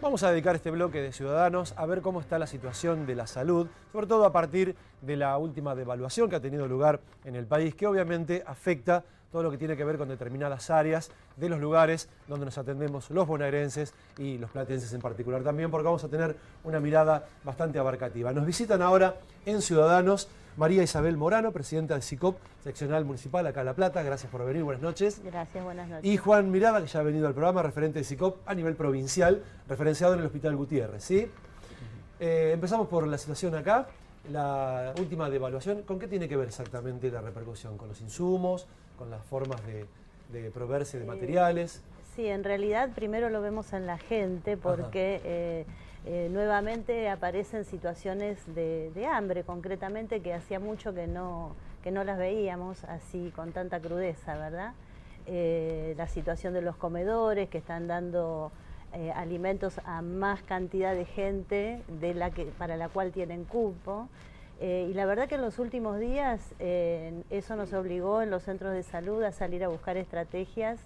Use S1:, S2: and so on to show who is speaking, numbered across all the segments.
S1: Vamos a dedicar este bloque de Ciudadanos a ver cómo está la situación de la salud, sobre todo a partir de la última devaluación que ha tenido lugar en el país, que obviamente afecta todo lo que tiene que ver con determinadas áreas de los lugares donde nos atendemos los bonaerenses y los platenses en particular también, porque vamos a tener una mirada bastante abarcativa. Nos visitan ahora en Ciudadanos María Isabel Morano, presidenta de SICOP, seccional municipal acá en La Plata. Gracias por venir, buenas noches.
S2: Gracias, buenas noches.
S1: Y Juan Mirada, que ya ha venido al programa, referente de SICOP a nivel provincial, referenciado en el Hospital Gutiérrez, ¿sí? Empezamos por la situación acá, la última devaluación. ¿Con qué tiene que ver exactamente la repercusión? ¿Con los insumos? ¿Con las formas de proveerse de materiales?
S2: Sí, en realidad primero lo vemos en la gente porque nuevamente aparecen situaciones de hambre, concretamente, que hacía mucho que no las veíamos así con tanta crudeza, ¿verdad? La situación de los comedores que están dando alimentos a más cantidad de gente para la cual tienen cupo. Y la verdad que en los últimos días eso nos obligó en los centros de salud a salir a buscar estrategias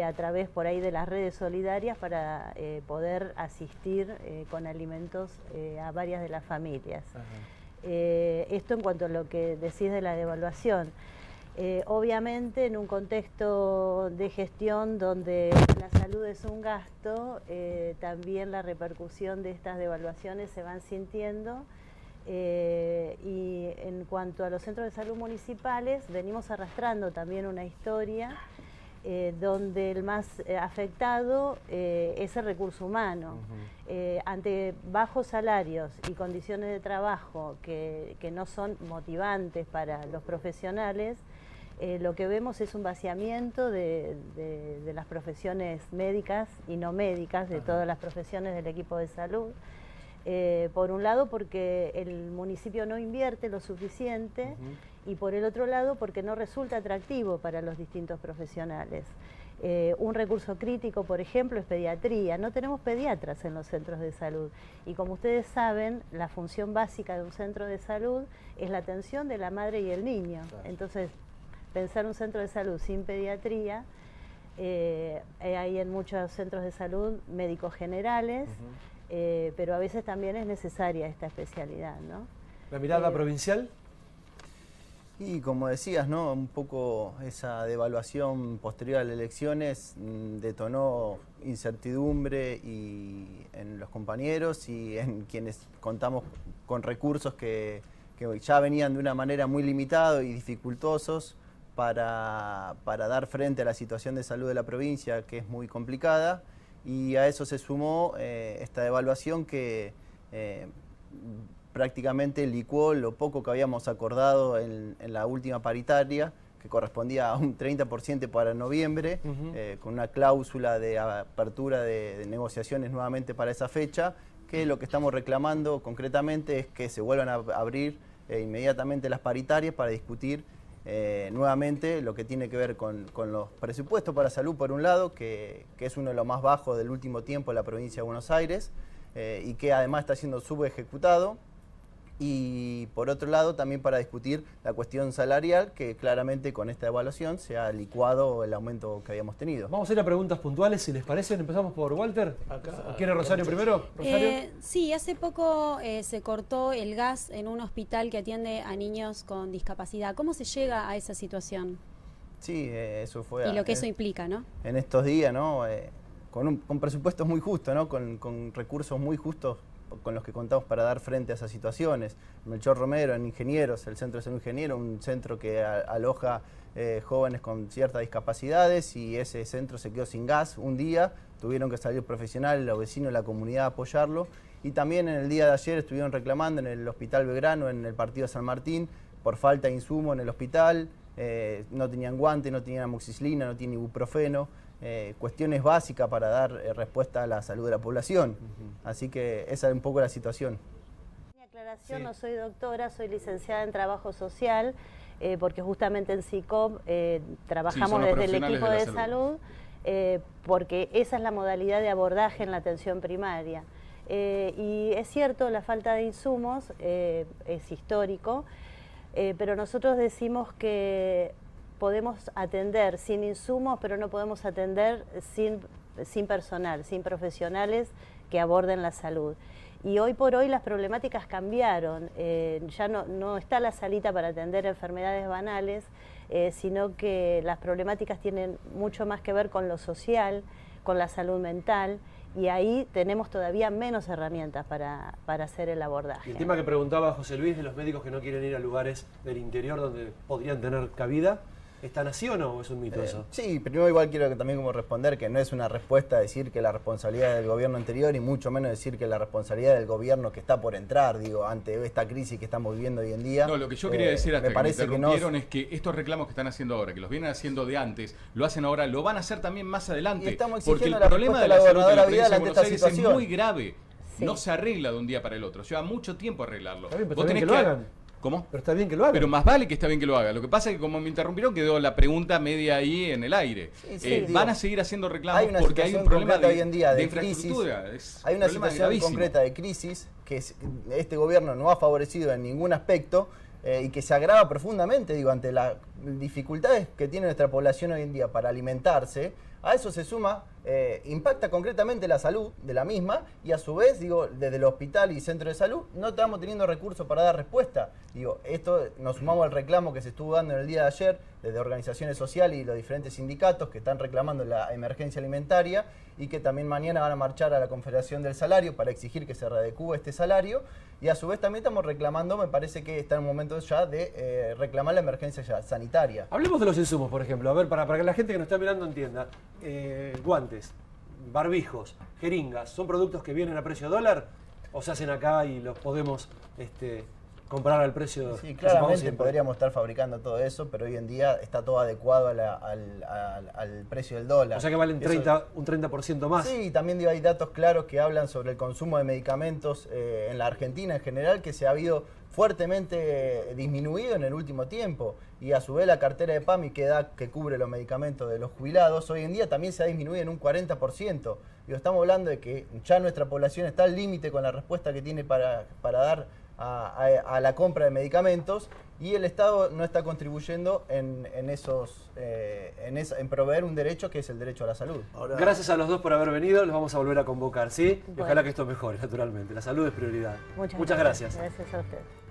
S2: a través por ahí de las redes solidarias para poder asistir con alimentos a varias de las familias. Esto en cuanto a lo que decís de la devaluación. Obviamente en un contexto de gestión donde la salud es un gasto, también la repercusión de estas devaluaciones se van sintiendo. Y en cuanto a los centros de salud municipales, venimos arrastrando también una historia donde el más afectado es el recurso humano. Ante bajos salarios y condiciones de trabajo que no son motivantes para los profesionales, lo que vemos es un vaciamiento de las profesiones médicas y no médicas, de todas las profesiones del equipo de salud. Por un lado porque el municipio no invierte lo suficiente y por el otro lado porque no resulta atractivo para los distintos profesionales. Un recurso crítico, por ejemplo, es pediatría. No tenemos pediatras en los centros de salud y como ustedes saben, la función básica de un centro de salud es la atención de la madre y el niño. Claro. Entonces, pensar un centro de salud sin pediatría, hay en muchos centros de salud médicos generales, pero a veces también es necesaria esta especialidad, ¿no?
S1: ¿La mirada provincial?
S3: Y como decías, ¿no? Un poco esa devaluación posterior a las elecciones detonó incertidumbre en los compañeros y en quienes contamos con recursos que ya venían de una manera muy limitada y dificultosos para dar frente a la situación de salud de la provincia, que es muy complicada. Y a eso se sumó esta devaluación que prácticamente licuó lo poco que habíamos acordado en la última paritaria, que correspondía a un 30% para noviembre, con una cláusula de apertura de negociaciones nuevamente para esa fecha, que lo que estamos reclamando concretamente es que se vuelvan a abrir inmediatamente las paritarias para discutir nuevamente lo que tiene que ver con los presupuestos para salud, por un lado, que es uno de los más bajos del último tiempo en la provincia de Buenos Aires y que además está siendo subejecutado, y por otro lado también para discutir la cuestión salarial, que claramente con esta evaluación se ha licuado el aumento que habíamos tenido.
S1: Vamos a ir a preguntas puntuales, si les parece. Empezamos por Walter. ¿Quiere Rosario primero? ¿Rosario?
S4: Sí, hace poco se cortó el gas en un hospital que atiende a niños con discapacidad. ¿Cómo se llega a esa situación?
S3: Sí, eso fue...
S4: Y lo que eso implica, ¿no?
S3: En estos días, ¿no? Con presupuestos muy justos, ¿no? Con recursos muy justos con los que contamos para dar frente a esas situaciones. Melchor Romero, en Ingenieros, el Centro de Salud Ingeniero, un centro que aloja jóvenes con ciertas discapacidades, y ese centro se quedó sin gas un día, tuvieron que salir profesionales, los vecinos de la comunidad a apoyarlo, y también en el día de ayer estuvieron reclamando en el Hospital Belgrano, en el partido San Martín, por falta de insumo en el hospital, no tenían guantes, no tenían amoxicilina, no tienen ibuprofeno, cuestiones básicas para dar respuesta a la salud de la población. Así que esa es un poco la situación.
S2: Mi aclaración, no soy doctora, soy licenciada en Trabajo Social, porque justamente en SICOP trabajamos desde el equipo de salud, porque esa es la modalidad de abordaje en la atención primaria. Y es cierto, la falta de insumos es histórico, pero nosotros decimos que podemos atender sin insumos, pero no podemos atender sin personal, sin profesionales que aborden la salud. Y hoy por hoy las problemáticas cambiaron, ya no está la salita para atender enfermedades banales, sino que las problemáticas tienen mucho más que ver con lo social, con la salud mental, y ahí tenemos todavía menos herramientas para hacer el abordaje.
S1: Y el tema que preguntaba José Luis de los médicos que no quieren ir a lugares del interior donde podrían tener cabida, ¿están así o no? ¿O es un mito eso?
S3: Sí, primero igual quiero que también como responder que no es una respuesta decir que la responsabilidad es del gobierno anterior y mucho menos decir que la responsabilidad del gobierno que está por entrar, digo, ante esta crisis que estamos viviendo hoy en día.
S5: No, lo que yo quería decir hasta
S3: me
S5: que me interrumpieron
S3: no...
S5: es que estos reclamos que están haciendo ahora, que los vienen haciendo de antes, lo hacen ahora, lo van a hacer también más adelante.
S3: Y estamos
S5: porque el
S3: la
S5: problema de la salud de la provincia de Buenos Aires es
S3: situación
S5: muy grave.
S2: Sí.
S5: No se arregla de un día para el otro. Lleva mucho tiempo arreglarlo.
S1: Está bien, pero
S5: Vos
S1: está bien
S5: tenés
S1: que lo hagan.
S5: ¿Cómo?
S1: Pero está bien que lo hagan.
S5: Pero más vale que está bien que lo haga. Lo que pasa es que como me interrumpieron quedó la pregunta media ahí en el aire.
S3: Sí,
S5: van a seguir haciendo reclamos
S3: hay una
S5: porque hay un
S3: situación
S5: problema
S3: concreta hoy en día de
S5: infraestructura.
S3: Hay una situación concreta de crisis que este gobierno no ha favorecido en ningún aspecto y que se agrava profundamente, digo, ante las dificultades que tiene nuestra población hoy en día para alimentarse. A eso se suma, impacta concretamente la salud de la misma y a su vez, digo, desde el hospital y centro de salud no estamos teniendo recursos para dar respuesta. Digo, esto nos sumamos al reclamo que se estuvo dando en el día de ayer desde organizaciones sociales y los diferentes sindicatos que están reclamando la emergencia alimentaria y que también mañana van a marchar a la Confederación del Salario para exigir que se readecúe este salario. Y a su vez también estamos reclamando, me parece que está en un momento ya de reclamar la emergencia ya sanitaria.
S1: Hablemos de los insumos, por ejemplo, a ver, para que la gente que nos está mirando entienda. Guantes, barbijos, jeringas, ¿son productos que vienen a precio dólar o se hacen acá y los podemos comprar al precio?
S3: Sí, claramente podríamos estar fabricando todo eso, pero hoy en día está todo adecuado al precio del dólar.
S1: O sea que valen un 30% más.
S3: Sí, también digo, hay datos claros que hablan sobre el consumo de medicamentos en la Argentina en general, que se ha habido fuertemente disminuido en el último tiempo, y a su vez la cartera de PAMI que cubre los medicamentos de los jubilados hoy en día también se ha disminuido en un 40%. Digo, estamos hablando de que ya nuestra población está al límite con la respuesta que tiene para dar a la compra de medicamentos, y el Estado no está contribuyendo en proveer un derecho que es el derecho a la salud.
S1: Ahora, gracias a los dos por haber venido, los vamos a volver a convocar, ¿sí?
S2: Bueno.
S1: Y ojalá que esto mejore, naturalmente. La salud es prioridad.
S2: Muchas
S1: gracias.
S2: Gracias a ustedes.